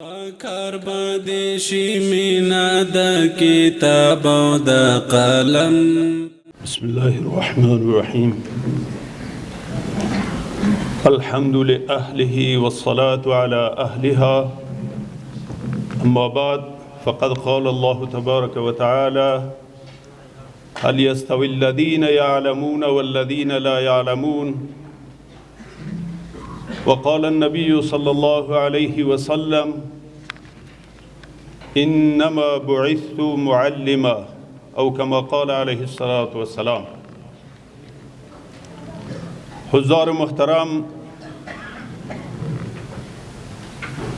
کار باندې شي مینا د کتاب او د قلم. بسم الله الرحمن الرحيم. الحمد لأهله والصلاة على أهلها. أما بعد فقد قال الله تبارك وتعالى: هل يستوي الذين يعلمون والذين لا يعلمون؟ وقال النبي صلى الله عليه وسلم: إنما بعثت معلما، أو كما قال عليه الصلاة والسلام. حضار محترم،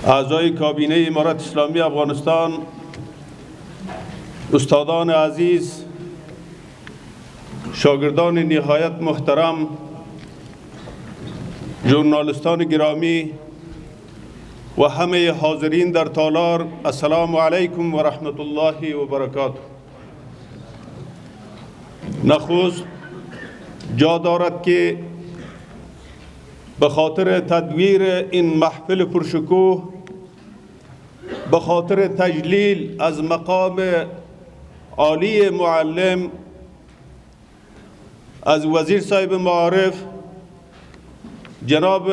اعضای کابینه امارت اسلامی افغانستان، استادان عزیز، شاگردان نهایت محترم، ژورنالیستان گرامی و همه حاضرین در تالار، السلام علیکم و رحمت الله و برکاته. نخست جا دارد که به خاطر تدویر این محفل پرشکوه، به خاطر تجلیل از مقام عالی معلم از وزیر صاحب معارف جناب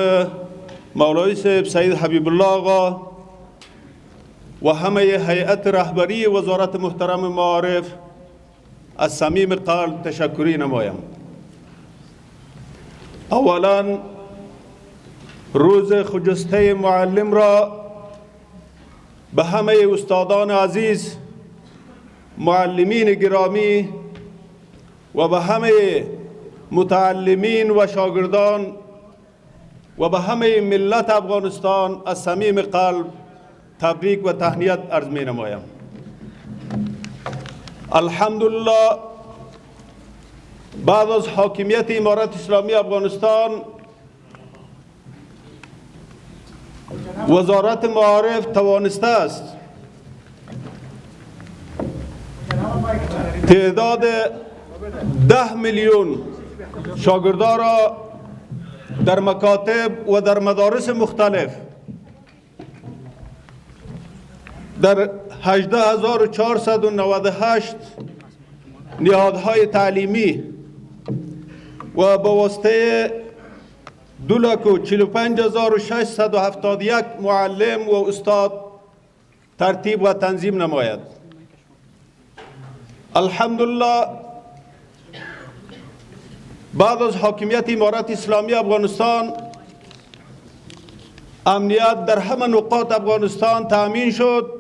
مولوی صاحب سید حبیب الله آقا و همه هیئت رهبری وزارت محترم معارف از صمیم قلب تشکری نمایم. اولا روز خجسته معلم را به همه استادان عزیز، معلمین گرامی و به همه متعلمین و شاگردان و به همه ملت افغانستان از صمیم قلب تبریک و تهنیت عرض می نمایم. الحمدلله بعد از حاکمیت امارت اسلامی افغانستان، وزارت معارف توانسته است تعداد 10 میلیون شاگردان را در مکاتب و در مدارس مختلف در 18498 نهادهای تعلیمی و به واسطه 2,45,671 معلم و استاد ترتیب و تنظیم نماید. الحمدلله بعد از حاکمیت امارت اسلامی افغانستان، امنیت در همه نقاط افغانستان تأمین شد.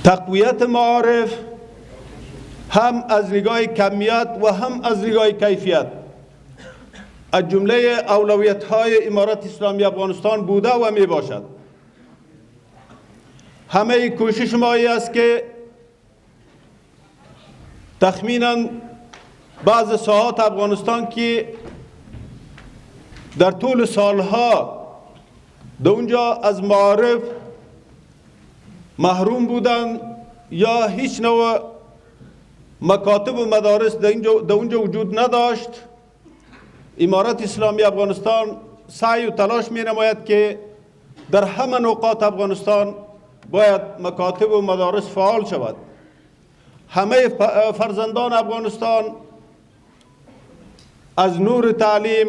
تقویت معارف هم از نگاه کمیت و هم از نگاه کیفیت از جمله اولویت های امارت اسلامی افغانستان بوده و می باشد. همه کوشش ما است که تخمینا بعض ساحات افغانستان که در طول سالها در اونجا از معارف محروم بودند یا هیچ نوع مکاتب و مدارس در اونجا وجود نداشت، امارت اسلامی افغانستان سعی و تلاش می نماید که در همه نقاط افغانستان باید مکاتب و مدارس فعال شود. همه فرزندان افغانستان از نور تعلیم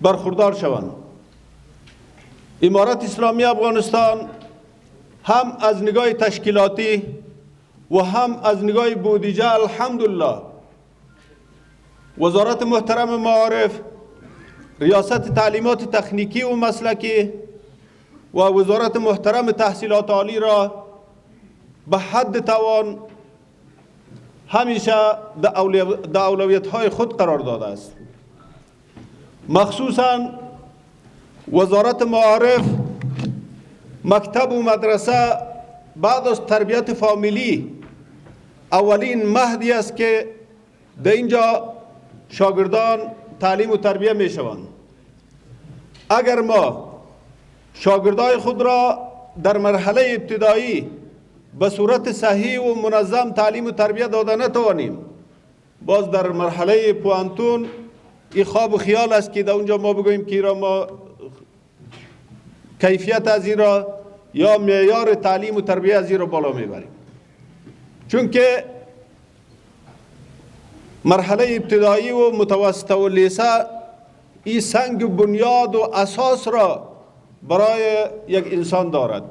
برخوردار شوند. امارت اسلامی افغانستان هم از نگاه تشکیلاتی و هم از نگاه بودجه الحمدلله وزارت محترم معارف، ریاست تعلیمات تکنیکی و مسلکی و وزارت محترم تحصیلات عالی را به حد توان همیشه در اولویت های خود قرار داده است. مخصوصا وزارت معارف مکتب و مدرسه بعد از تربیت فامیلی اولین مهدی است که در اینجا شاگردان تعلیم و تربیه می شوند. اگر ما شاگردای خود را در مرحله ابتدایی به صورت صحیح و منظم تعلیم و تربیت داده نتوانیم، باز در مرحله پوانتون این خواب و خیال است که در اونجا ما بگوییم که را ما کیفیت از این را یا معیار تعلیم و تربیه از این را بالا میبریم. چون که مرحله ابتدایی و متوسطه و لیسه این سنگ بنیاد و اساس را برای یک انسان دارد.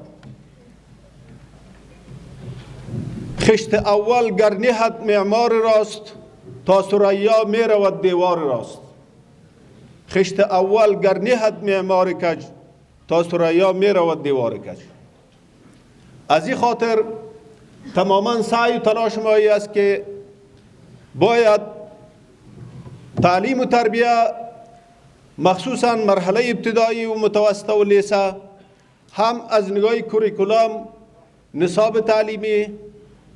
خشت اول گر نهد معمار راست، تا ثریا می رود دیوار راست. خشت اول گر نهد معمار کج، تا ثریا می رود دیوار کج. از این خاطر تماما سعی و تلاش ما است که باید تعلیم و تربیه مخصوصا مرحله ابتدایی و متوسطه و لیسه هم از نگاه کوریکولم نصاب تعلیمی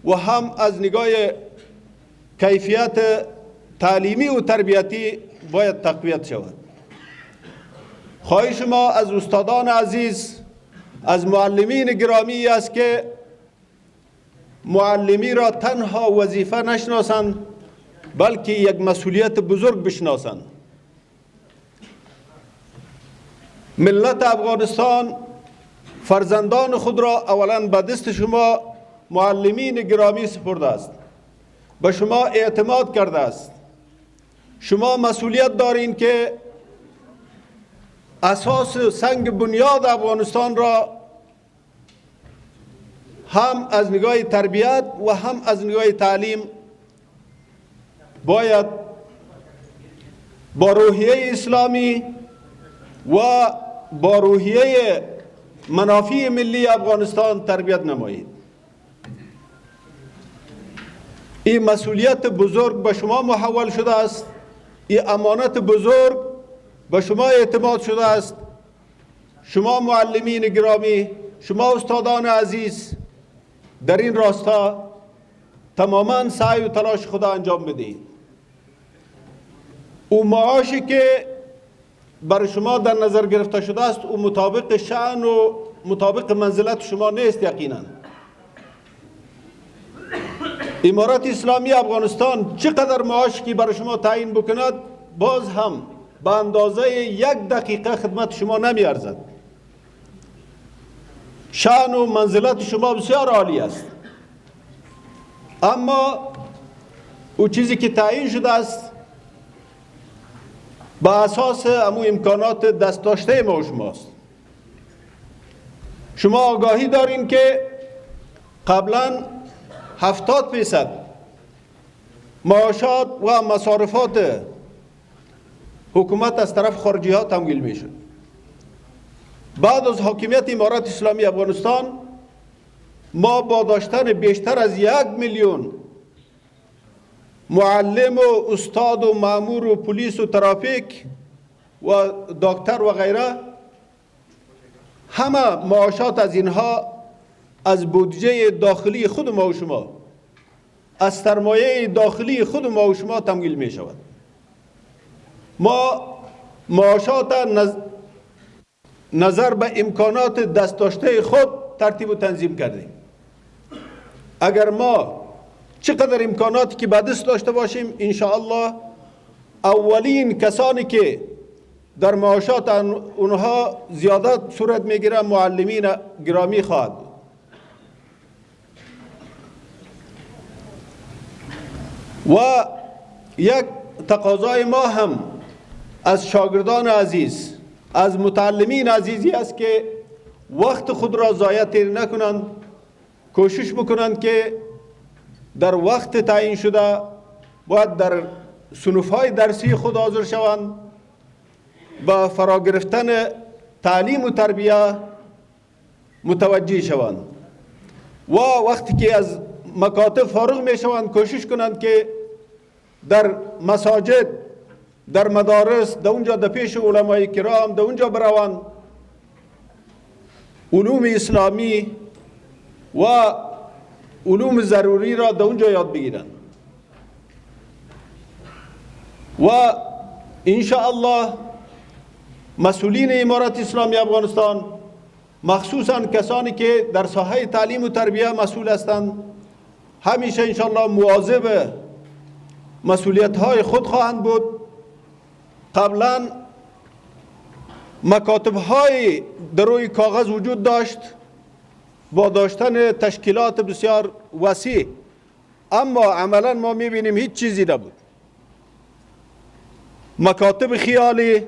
و هم از نگاه کیفیت تعلیمی و تربیتی باید تقویت شود. خواهش ما از استادان عزیز، از معلمین گرامی است که معلمی را تنها وظیفه نشناسند بلکه یک مسئولیت بزرگ بشناسند. ملت افغانستان فرزندان خود را اولا به دست شما معلمین گرامی سپرده است، به شما اعتماد کرده است. شما مسئولیت دارین که اساس سنگ بنیاد افغانستان را هم از نگاه تربیت و هم از نگاه تعلیم باید با روحیه اسلامی و با روحیه منافع ملی افغانستان تربیت نمایید. این مسئولیت بزرگ به شما محول شده است. این امانت بزرگ به شما اعتماد شده است. شما معلمین گرامی، شما استادان عزیز در این راستا تماما سعی و تلاش خود انجام بدهید. او معاشی که بر شما در نظر گرفته شده است او مطابق شأن و مطابق منزلت شما نیست. یقینا امارت اسلامی افغانستان چقدر معاش که بر شما تعیین بکند باز هم به اندازه 1 دقیقه خدمت شما نمی ارزد. شأن و منزلت شما بسیار عالی است، اما او چیزی که تعیین شده است با اساس امو امکانات دست داشته ما و شماست. شما آگاهی دارین که قبلا 70% معاشات و مصارفات حکومت از طرف خارجی ها تمویل می شد. بعد از حاکمیت امارت اسلامی افغانستان ما با داشتن بیشتر از 1 میلیون معلم و استاد و مامور و پلیس و ترافیک و دکتر و غیره، همه معاشات از اینها از بودجه داخلی خود ما و شما، از سرمایه داخلی خود ما و شما تمویل می شود. ما معاشات نظر به امکانات دست داشته خود ترتیب و تنظیم کردیم. اگر ما چقدر امکاناتی که به دست داشته باشیم انشاءالله اولین کسانی که در معاشات اونها زیادت صورت میگیره معلمین گرامی خواهد بود. و یک تقاضای ما هم از شاگردان عزیز، از متعلمین عزیزی است که وقت خود را ضایع نکنند، کوشش بکنند که در وقت تعیین شده باید در صنف‌های درسی خود حاضر شوند، با فرا گرفتن تعلیم و تربیه متوجه شوند و وقتی که از مکاتب فارغ می شوند کوشش کنند که در مساجد، در مدارس، در اونجا در پیش علمای کرام در اونجا بروند، علوم اسلامی و علوم ضروری را در اونجا یاد بگیرند و انشاءالله مسئولین امارت اسلامی افغانستان، مخصوصا کسانی که در ساحه تعلیم و تربیه مسئول هستند، همیشه انشاءالله مواظب مسئولیت های خود خواهند بود قبلا مکاتب های در روی کاغذ وجود داشت با داشتن تشکیلات بسیار وسیع، اما عملا ما میبینیم هیچ چیزی نبود. مکاتب خیالی،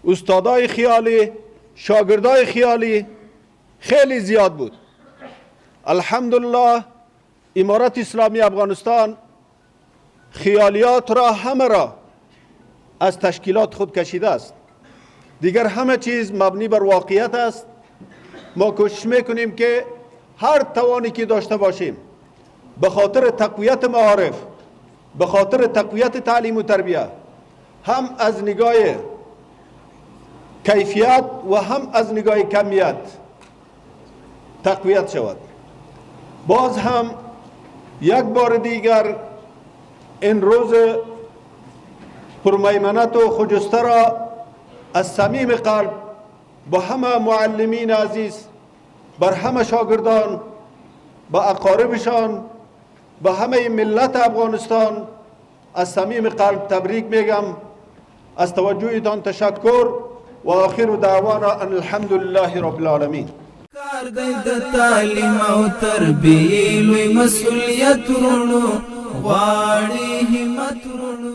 استادای خیالی، شاگردای خیالی خیلی زیاد بود. الحمدلله امارت اسلامی افغانستان خیالیات را همه را از تشکیلات خود کشیده است. دیگر همه چیز مبنی بر واقعیت است. ما کوشش میکنیم که هر توانی که داشته باشیم به خاطر تقویت معارف، به خاطر تقویت تعلیم و تربیه، هم از نگاه کیفیت و هم از نگاه کمیت تقویت شود. باز هم یک بار دیگر این روز پرمیمنت و خجسته را از صمیم قلب با همه معلمین عزیز، بر همه شاگردان، با اقاربشان، با همه ملت افغانستان از صمیم قلب تبریک میگم. از توجهتان تشکر و آخر دعوانا ان الحمد لله رب العالمین. کار دی د تعلیم او تربیې لوی مسؤلیت ورونو غواړي همت ورونو